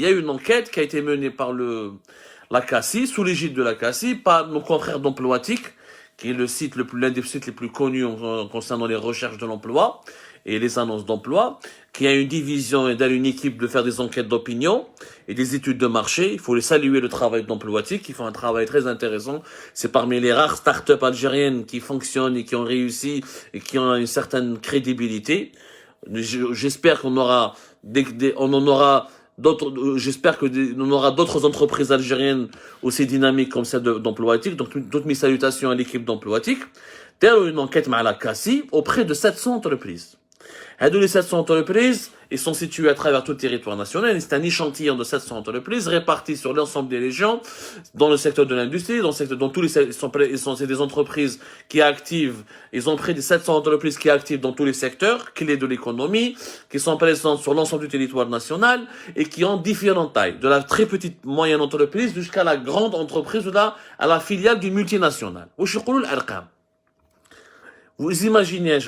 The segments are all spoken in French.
a eu une enquête qui a été menée par la CACI, sous l'égide de la CACI, par nos confrères d'Emploitic, qui est l'un des sites les plus connus concernant les recherches de l'emploi et les annonces d'emploi, qui a une division et une équipe de faire des enquêtes d'opinion et des études de marché. Il faut les saluer, le travail d'Emploitic, qui font un travail très intéressant. C'est parmi les rares startups algériennes qui fonctionnent et qui ont réussi et qui ont une certaine crédibilité. J'espère qu'on aura j'espère qu'on aura d'autres entreprises algériennes aussi dynamiques comme celle d'Emploitic. Donc, toutes mes salutations à l'équipe d'Emploitic. D'ailleurs, une enquête à la CACI auprès de 700 entreprises. Les 700 entreprises, ils sont situés à travers tout le territoire national. C'est un échantillon de 700 entreprises réparties sur l'ensemble des régions, dans le secteur de l'industrie, dans tous les c'est des entreprises qui activent, ils ont près de 700 entreprises qui activent dans tous les secteurs clés de l'économie, qui sont présentes sur l'ensemble du territoire national et qui ont différentes tailles, de la très petite moyenne entreprise jusqu'à la grande entreprise ou à la filiale d'une multinationale. Vous imaginez,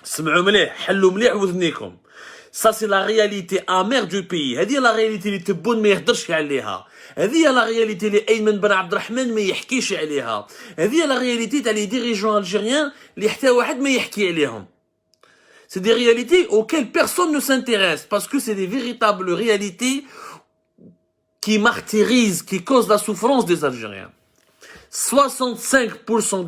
سمعوا مليح حلوا مليح وذنيكم. Ça c'est la réalité amère du pays. هذه la réalité اللي تبون ما يهدرش عليها. هذه la réalité اللي أيمن بن عبد الرحمن ما يحكيش عليها. هذه la réalité تاع les dirigeants algériens اللي حتى واحد ما يحكي عليهم. C'est des réalités auxquelles personne ne s'intéresse parce que c'est des véritables réalités qui martyrisent, qui causent la souffrance des Algériens. 65%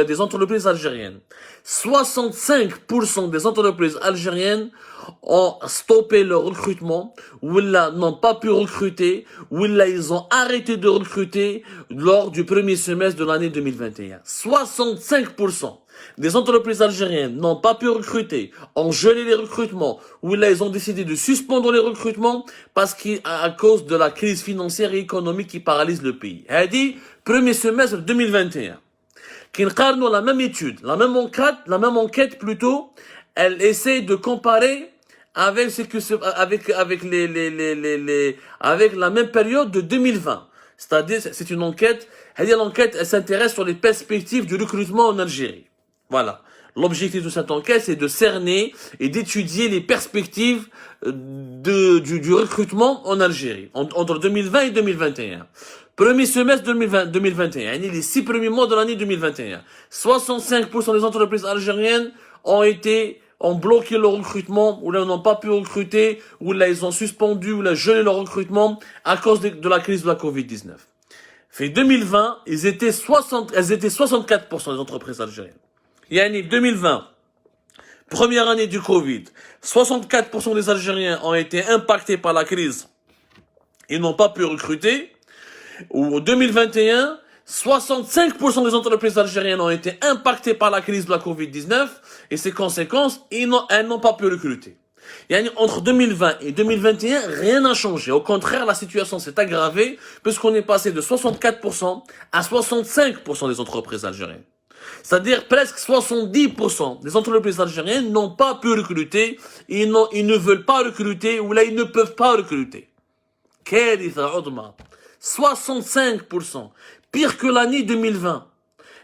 des entreprises algériennes, 65% des entreprises algériennes ont stoppé leur recrutement, ou là n'ont pas pu recruter, ou là ils ont arrêté de recruter lors du premier semestre de l'année 2021. 65% des entreprises algériennes n'ont pas pu recruter, ont gelé les recrutements, ou là ils ont décidé de suspendre les recrutements parce qu'à cause de la crise financière et économique qui paralyse le pays. Hadi, premier semestre 2021. Qui nous la même étude, la même enquête plutôt, elle essaie de comparer avec avec la même période de 2020. C'est-à-dire, c'est une enquête, l'enquête, elle s'intéresse sur les perspectives du recrutement en Algérie. Voilà. L'objectif de cette enquête, c'est de cerner et d'étudier les perspectives du recrutement en Algérie, entre 2020 et 2021. Premier semestre 2021, les 6 premiers mois de l'année 2021, 65% des entreprises algériennes ont bloqué leur recrutement, ou là, n'ont pas pu recruter, ou là, ils ont suspendu, ou là, gelé leur recrutement à cause de la crise de la Covid-19. Fait 2020, elles étaient 64% des entreprises algériennes. Yani 2020, première année du Covid, 64% des Algériens ont été impactés par la crise. Ils n'ont pas pu recruter. Ou 2021, 65% des entreprises algériennes ont été impactées par la crise de la Covid-19 et ses conséquences, elles n'ont pas pu recruter. Yani, entre 2020 et 2021, rien n'a changé. Au contraire, la situation s'est aggravée puisqu'on est passé de 64% à 65% des entreprises algériennes. C'est-à-dire presque 70% des entreprises algériennes n'ont pas pu recruter, ils ne veulent pas recruter, ou là ils ne peuvent pas recruter. 65%. Pire que l'année 2020.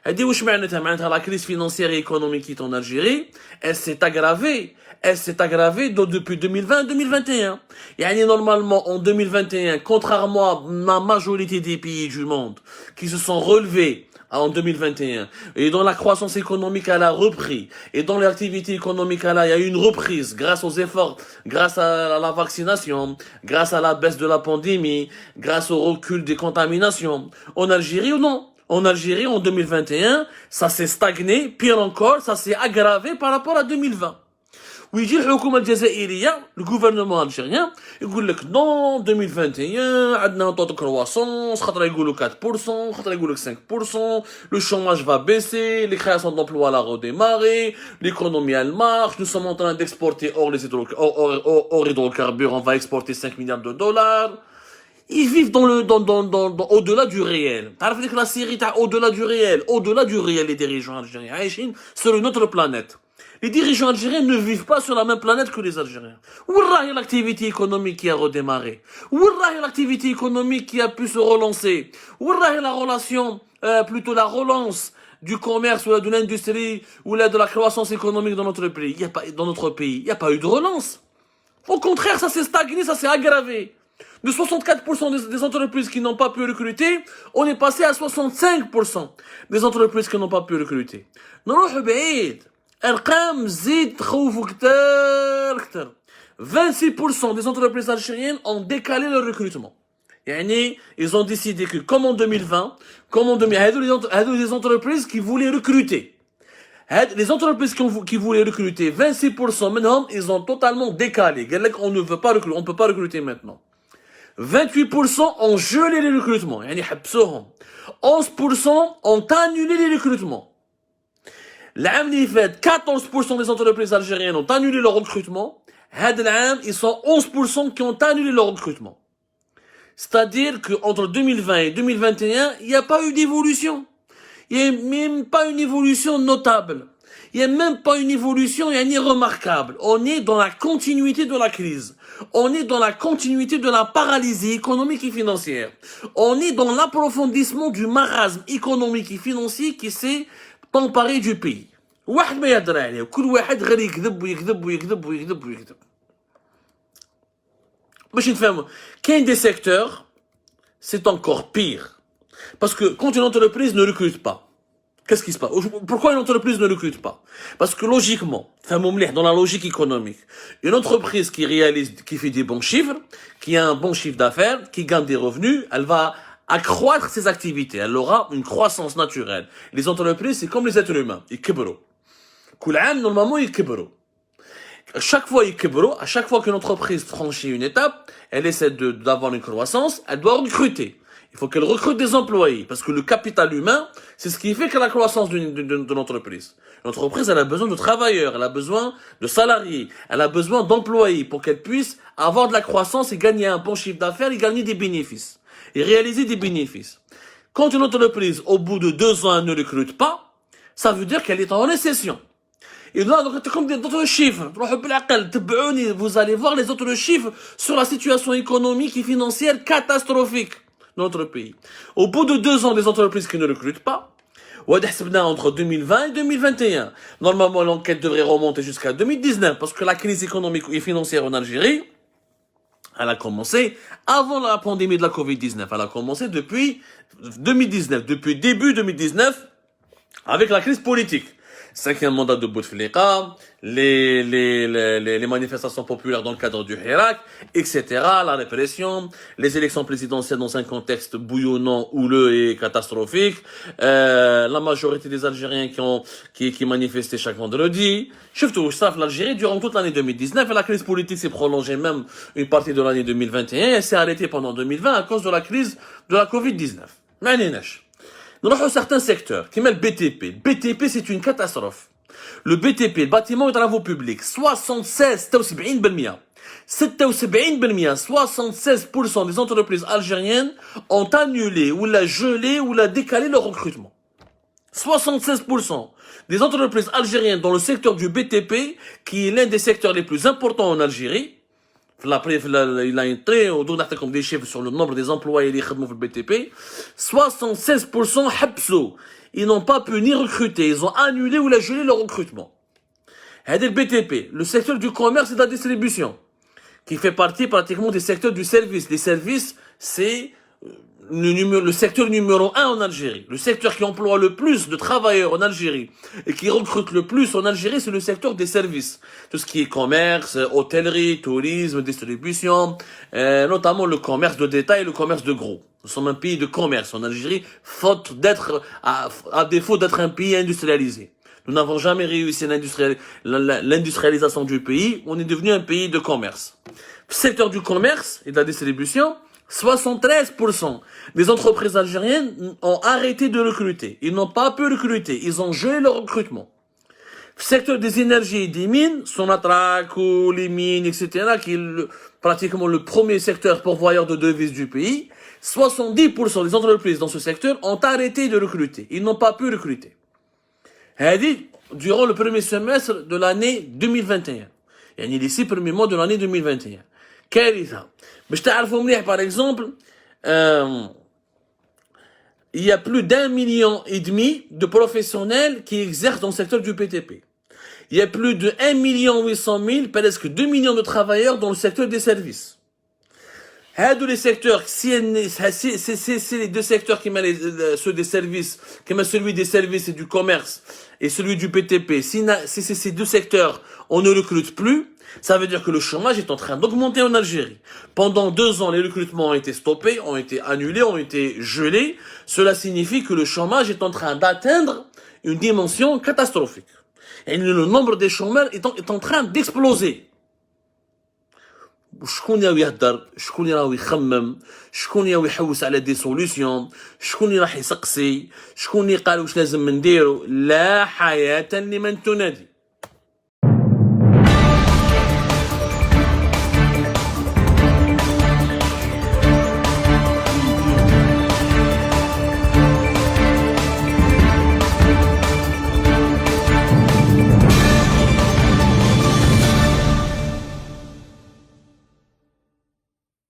La crise financière et économique qui est en Algérie, elle s'est aggravée. Elle s'est aggravée depuis 2020 et 2021. Et normalement, en 2021, contrairement à la majorité des pays du monde qui se sont relevés en 2021, et dont la croissance économique elle a repris, et dont l'activité économique il y a eu une reprise grâce aux efforts, grâce à la vaccination, grâce à la baisse de la pandémie, grâce au recul des contaminations. En Algérie ou non? En Algérie, en 2021, ça s'est stagné, pire encore, ça s'est aggravé par rapport à 2020. ويجي الحكومة الجزائرية الجوفرنمون الجيريان يقول لك نو 2021 عندنا طو دو كرواسونس خاطر يقولوا 4% خاطر يقولوا 5% لو شوماج va baisser les créations d'emplois la redémarrer l'économie elle marche nous sommes en train d'exporter hors hydrocarbures on va exporter 5 milliards de dollars. Ils vivent au-delà du réel. تعرف ديك لا série تاع au-delà du réel les dirigeants algériens عايشين sur une autre planète. Les dirigeants algériens ne vivent pas sur la même planète que les Algériens. Où est l'activité économique qui a redémarré? Où est l'activité économique qui a pu se relancer? Où est la relation, plutôt la relance du commerce ou de l'industrie ou de la croissance économique dans notre pays? Il n'y a pas eu de relance. Au contraire, ça s'est stagné, ça s'est aggravé. De 64% des entreprises qui n'ont pas pu recruter, on est passé à 65% des entreprises qui n'ont pas pu recruter. نروح بعيد. أرقام تزيد تخوفوا كتر. 26% des entreprises algériennes ont décalé leur recrutement. يعني ils ont décidé que comme en 2020, هادو les entreprises qui voulaient recruter. Les entreprises qui voulaient recruter, 26% منهم, ils ont totalement décalé. On ne veut pas recruter, on peut pas recruter maintenant. 28% ont gelé les recrutements. يعني حبسوهم. 11% ont annulé les recrutements. العام اللي فات 14% des entreprises algériennes ont annulé leur recrutement. هذا العام, ils sont 11% qui ont annulé leur recrutement. C'est-à-dire qu'entre 2020 et 2021, il n'y a pas eu d'évolution. Il n'y a même pas une évolution notable. Il n'y a même pas une évolution remarquable. On est dans la continuité de la crise. On est dans la continuité de la paralysie économique et financière. On est dans l'approfondissement du marasme économique et financier qui s'est emparé du pays. واحد ما يهدر عليه وكل واحد غير يكذب ويكذب ويكذب ويكذب ويكذب. باش نفهموا كاين des secteurs c'est encore pire. Parce que quand une entreprise ne recrute pas, qu'est-ce qui se passe? Pourquoi une entreprise ne recrute pas? Parce que logiquement, dans la logique économique, une entreprise qui fait des bons chiffres, qui a un bon chiffre d'affaires, qui gagne des revenus, elle va accroître ses activités. Elle aura une croissance naturelle. Les entreprises, c'est comme les êtres humains. Ils kibrou. Normalement, ils kibrou. À chaque fois qu'une entreprise franchit une étape, elle essaie d'avoir une croissance, elle doit recruter. Il faut qu'elle recrute des employés, parce que le capital humain, c'est ce qui fait que la croissance d'une entreprise. L'entreprise, elle a besoin de travailleurs, elle a besoin de salariés, elle a besoin d'employés pour qu'elle puisse avoir de la croissance et gagner un bon chiffre d'affaires et gagner des bénéfices. Et réaliser des bénéfices. Quand une entreprise, au bout de 2 ans, elle ne recrute pas, ça veut dire qu'elle est en récession. Et là, donc, comme d'autres chiffres, vous allez voir les autres chiffres sur la situation économique et financière catastrophique de notre pays. Au bout de 2 ans, des entreprises qui ne recrutent pas, entre 2020 et 2021. Normalement, l'enquête devrait remonter jusqu'à 2019, parce que la crise économique et financière en Algérie, elle a commencé avant la pandémie de la Covid-19. Elle a commencé depuis 2019, depuis début 2019, avec la crise politique. 5e mandat de Bouteflika, les manifestations populaires dans le cadre du Hirak, etc., la répression, les élections présidentielles dans un contexte bouillonnant, houleux et catastrophique, la majorité des Algériens qui manifestaient chaque vendredi. Surtout, l'Algérie, durant toute l'année 2019, et la crise politique s'est prolongée même une partie de l'année 2021, et s'est arrêtée pendant 2020 à cause de la crise de la Covid-19. Nous avons certains secteurs, qui met le BTP. Le BTP, c'est une catastrophe. Le BTP, le bâtiment et travaux publics, 76% des entreprises algériennes ont annulé ou la gelé ou la décalé leur recrutement. 76% des entreprises algériennes dans le secteur du BTP, qui est l'un des secteurs les plus importants en Algérie. Il a une très, on donne comme des chiffres sur le nombre des employés qui travaillent dans le BTP. 76% habsou. Ils n'ont pas pu ni recruter, ils ont annulé ou gelé leur recrutement. C'est le BTP, le secteur du commerce et de la distribution, qui fait partie pratiquement des secteurs du service. Les services, c'est le secteur numéro 1 en Algérie. Le secteur qui emploie le plus de travailleurs en Algérie et qui recrute le plus en Algérie, c'est le secteur des services. Tout ce qui est commerce, hôtellerie, tourisme, distribution, notamment le commerce de détail et le commerce de gros. Nous sommes un pays de commerce en Algérie, faute d'être, à défaut d'être un pays industrialisé. Nous n'avons jamais réussi l'industrialisation du pays. On est devenu un pays de commerce. Secteur du commerce et de la distribution, 73% des entreprises algériennes ont arrêté de recruter. Ils n'ont pas pu recruter. Ils ont gelé leur recrutement. Secteur des énergies et des mines, Sonatrach, les mines, etc., qui est pratiquement le premier secteur pourvoyeur de devises du pays, 70% des entreprises dans ce secteur ont arrêté de recruter. Ils n'ont pas pu recruter. Durant le premier semestre de l'année 2021. Les 6 premiers mois de l'année 2021. كارثة. باش تعرفوا مليح par exemple, il y a plus d'1,5 million de professionnels qui exercent dans le secteur du BTP. Il y a plus de 1,8 million, presque 2 millions de travailleurs dans le secteur des services. هادو les secteurs, c'est les deux secteurs qui mettent ceux des services, qui mettent celui des services et du commerce et celui du PTP. Si ces deux secteurs, on ne recrute plus, ça veut dire que le chômage est en train d'augmenter en Algérie. Pendant 2 ans, les recrutements ont été stoppés, ont été annulés, ont été gelés. Cela signifie que le chômage est en train d'atteindre une dimension catastrophique. Et le nombre des chômeurs est en train d'exploser. شكون ياوي يهدر شكون راهو يخمم شكون ياوي يحوس على دي سوليسيون شكون راح يسقسي شكون قال واش لازم نديرو لا حياة لمن تنادي